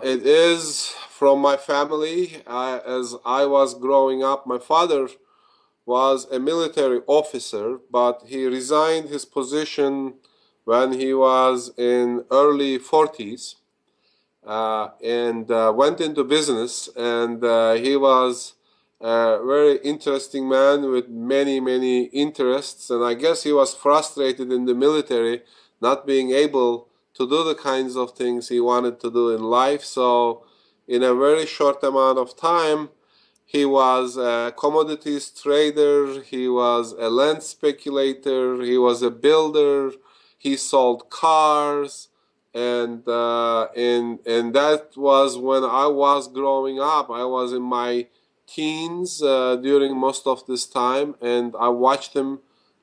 It is from my family. As I was growing up, my father was a military officer, but he resigned his position when he was in early 40s and went into business. And he was a very interesting man with many, many interests. And I guess he was frustrated in the military, not being able to do the kinds of things he wanted to do in life. So, in a very short amount of time, he was a commodities trader, he was a land speculator, he was a builder, he sold cars, and that was when I was growing up. I was in my teens during most of this time, and I watched him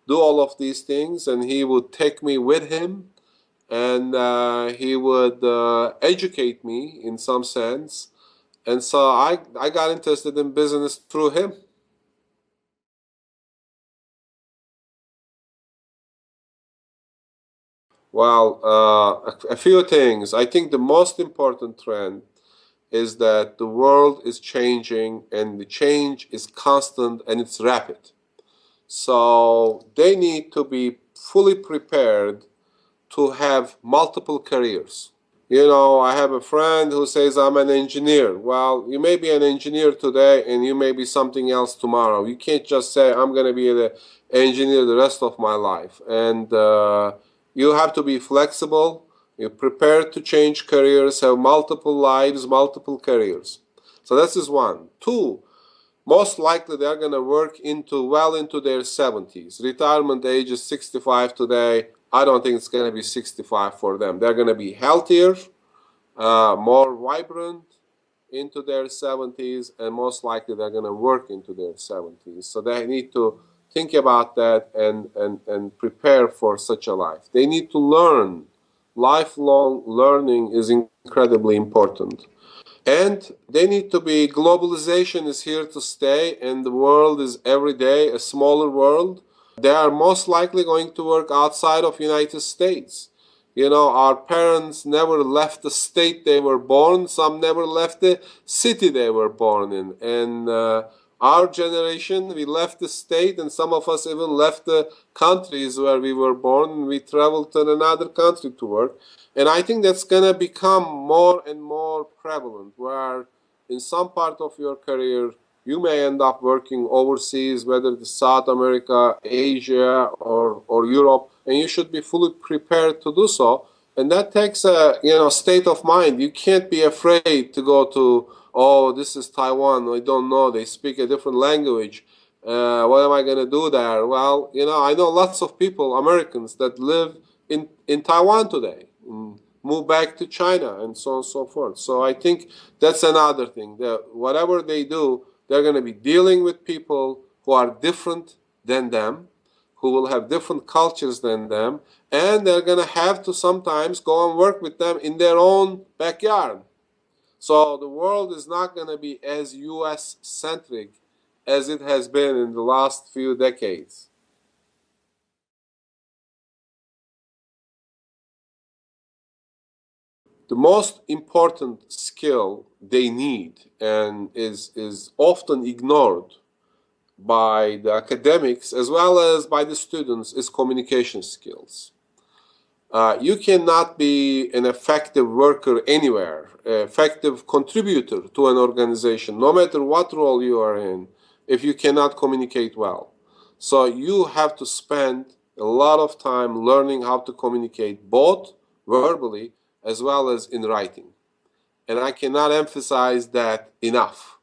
do all of these things, and he would take me with him, and he would educate me in some sense, and so I got interested in business through him. Well, a few things. I think the most important trend is that the world is changing and the change is constant and it's rapid. So they need to be fully prepared to have multiple careers. You know, I have a friend who says, I'm an engineer. Well, you may be an engineer today and you may be something else tomorrow. You can't just say, I'm going to be an engineer the rest of my life. And you have to be flexible. You're prepared to change careers, have multiple lives, multiple careers. So this is one. Two, most likely they're going to work into well into their 70s. Retirement age is 65 today. I don't think it's going to be 65 for them. They're going to be healthier, more vibrant into their 70s, and most likely they're going to work into their 70s. So they need to think about that and prepare for such a life. They need to learn. Lifelong learning is incredibly important. And they need to be, globalization is here to stay, and the world is every day a smaller world. They are most likely going to work outside of United States. You know, our parents never left the state they were born. Some never left the city they were born in. And our generation, we left the state, and some of us even left the countries where we were born, and we traveled to another country to work. And I think that's going to become more and more prevalent, where in some part of your career, you may end up working overseas, whether it's South America, Asia, or Europe, and you should be fully prepared to do so. And that takes a state of mind. You can't be afraid to go to, oh, this is Taiwan. I don't know. They speak a different language. What am I going to do there? Well, I know lots of people, Americans, that live in Taiwan today, move back to China, and so on and so forth. So I think that's another thing. That whatever they do, they're going to be dealing with people who are different than them, who will have different cultures than them, and they're going to have to sometimes go and work with them in their own backyard. So the world is not going to be as US centric as it has been in the last few decades. The most important skill they need and is often ignored by the academics as well as by the students is communication skills. You cannot be an effective worker anywhere, an effective contributor to an organization, no matter what role you are in, if you cannot communicate well. So you have to spend a lot of time learning how to communicate both verbally as well as in writing. And I cannot emphasize that enough.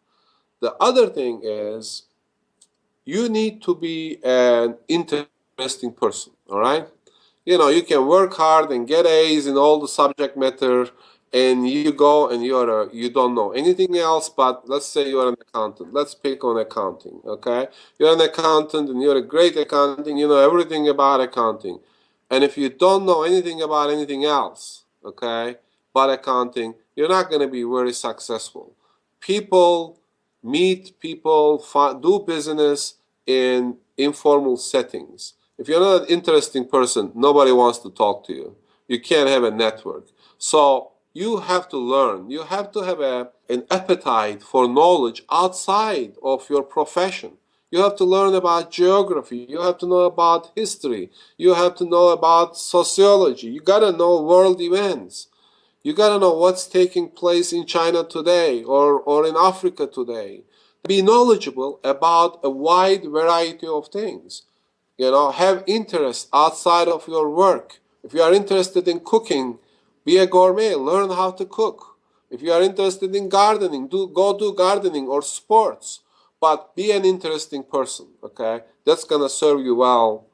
The other thing is you need to be an interesting person, all right? You can work hard and get A's in all the subject matter, and you go and you don't know anything else, but let's say you're an accountant. Let's pick on accounting, okay? You're an accountant and you're a great accountant, you know everything about accounting. And if you don't know anything about anything else, okay, but accounting, you're not going to be very successful. People meet people, do business in informal settings. If you're not an interesting person, nobody wants to talk to you. You can't have a network. So you have to learn. You have to have an appetite for knowledge outside of your profession. You have to learn about geography. You have to know about history. You have to know about sociology. You got to know world events. You got to know what's taking place in China today or in Africa today. Be knowledgeable about a wide variety of things. Have interest outside of your work. If you are interested in cooking, be a gourmet, learn how to cook. If you are interested in gardening, go do gardening or sports, but be an interesting person, okay? That's gonna serve you well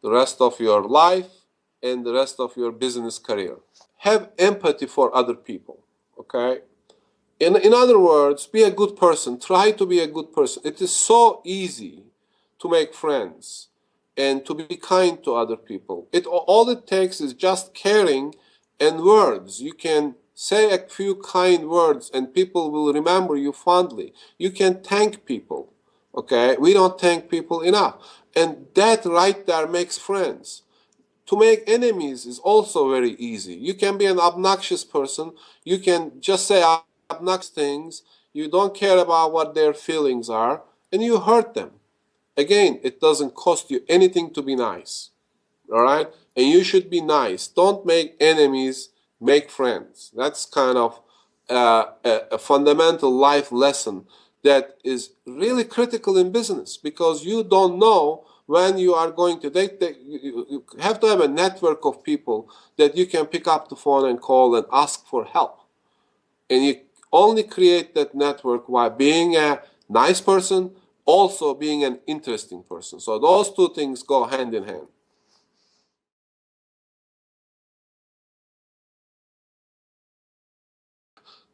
the rest of your life and the rest of your business career. Have empathy for other people, okay? In other words, be a good person. Try to be a good person. It is so easy to make friends and to be kind to other people. All it takes is just caring and words. You can say a few kind words and people will remember you fondly. You can thank people. Okay? We don't thank people enough. And that right there makes friends. To make enemies is also very easy. You can be an obnoxious person. You can just say obnoxious things. You don't care about what their feelings are, and you hurt them. Again, it doesn't cost you anything to be nice. All right? And you should be nice. Don't make enemies, make friends. That's kind of a fundamental life lesson that is really critical in business because you don't know when you are going to you have to have a network of people that you can pick up the phone and call and ask for help. And you only create that network while being a nice person, also being an interesting person. So those two things go hand in hand.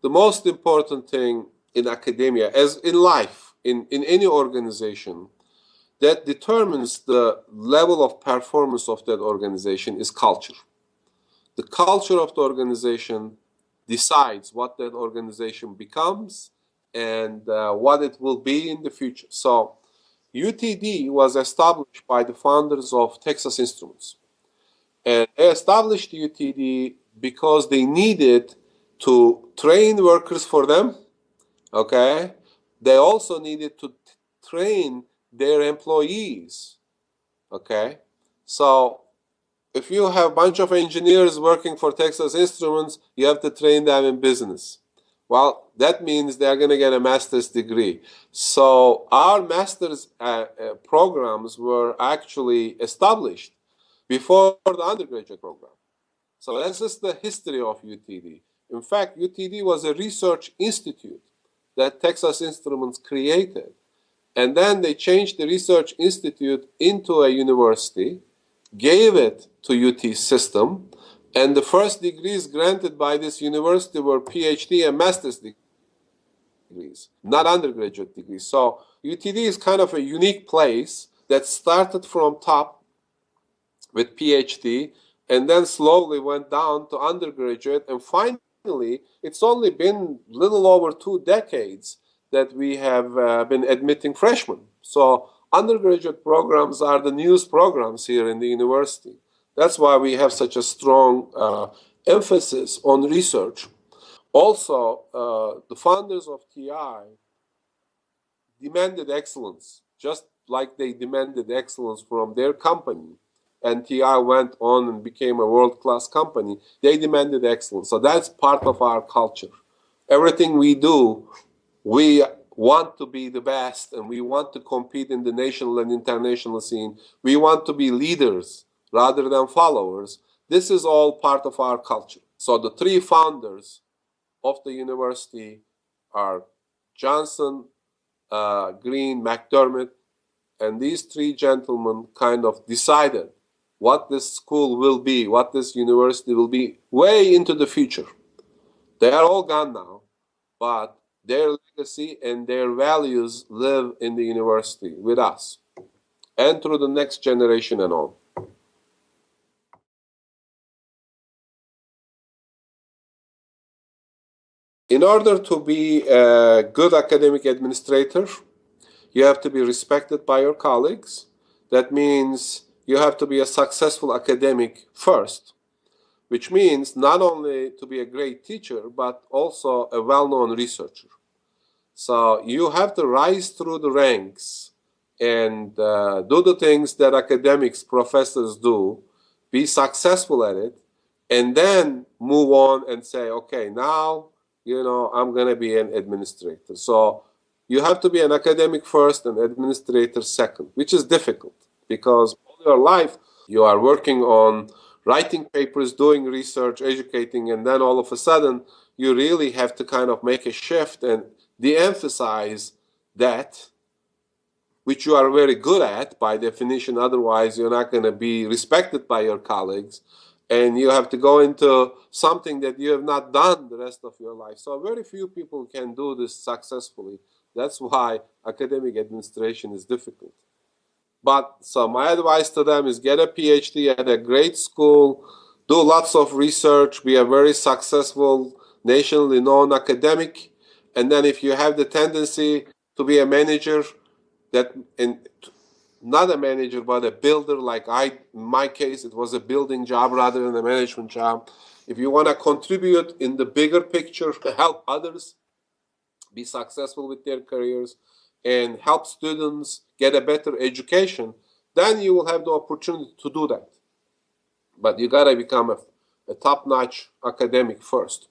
The most important thing in academia, as in life, in any organization, that determines the level of performance of that organization is culture. The culture of the organization decides what that organization becomes and what it will be in the future. So UTD was established by the founders of Texas Instruments. And they established UTD because they needed to train workers for them, okay? They also needed to train their employees, okay? So if you have a bunch of engineers working for Texas Instruments, you have to train them in business. Well, that means they're going to get a master's degree. So our master's programs were actually established before the undergraduate program. So that's just the history of UTD. In fact, UTD was a research institute that Texas Instruments created. And then they changed the research institute into a university, gave it to UT system, and the first degrees granted by this university were PhD and master's degrees, not undergraduate degrees. So UTD is kind of a unique place that started from top with PhD and then slowly went down to undergraduate, and finally it's only been little over 2 decades that we have been admitting freshmen. So undergraduate programs are the newest programs here in the university. That's why we have such a strong emphasis on research. Also, the founders of TI demanded excellence, just like they demanded excellence from their company. And TI went on and became a world-class company. They demanded excellence. So that's part of our culture. Everything we do, we want to be the best, and we want to compete in the national and international scene. We want to be leaders rather than followers. This is all part of our culture. So the three founders of the university are Johnson, Green, McDermott, and these three gentlemen kind of decided what this school will be, what this university will be, way into the future. They are all gone now, but their legacy and their values live in the university with us and through the next generation and on. In order to be a good academic administrator, you have to be respected by your colleagues. That means you have to be a successful academic first, which means not only to be a great teacher, but also a well-known researcher. So you have to rise through the ranks and do the things that academics, professors do, be successful at it, and then move on and say, okay, now, I'm going to be an administrator. So you have to be an academic first and administrator second, which is difficult because all your life you are working on writing papers, doing research, educating, and then all of a sudden you really have to kind of make a shift and de-emphasize that which you are very good at by definition. Otherwise, you're not going to be respected by your colleagues. And you have to go into something that you have not done the rest of your life. So very few people can do this successfully. That's why academic administration is difficult. But so my advice to them is get a PhD at a great school, do lots of research, be a very successful, nationally known academic, and then if you have the tendency to be a manager, that in not a manager but a builder, like in my case it was a building job rather than a management job. If you want to contribute in the bigger picture, help others be successful with their careers and help students get a better education, then you will have the opportunity to do that. But you got to become a top-notch academic first.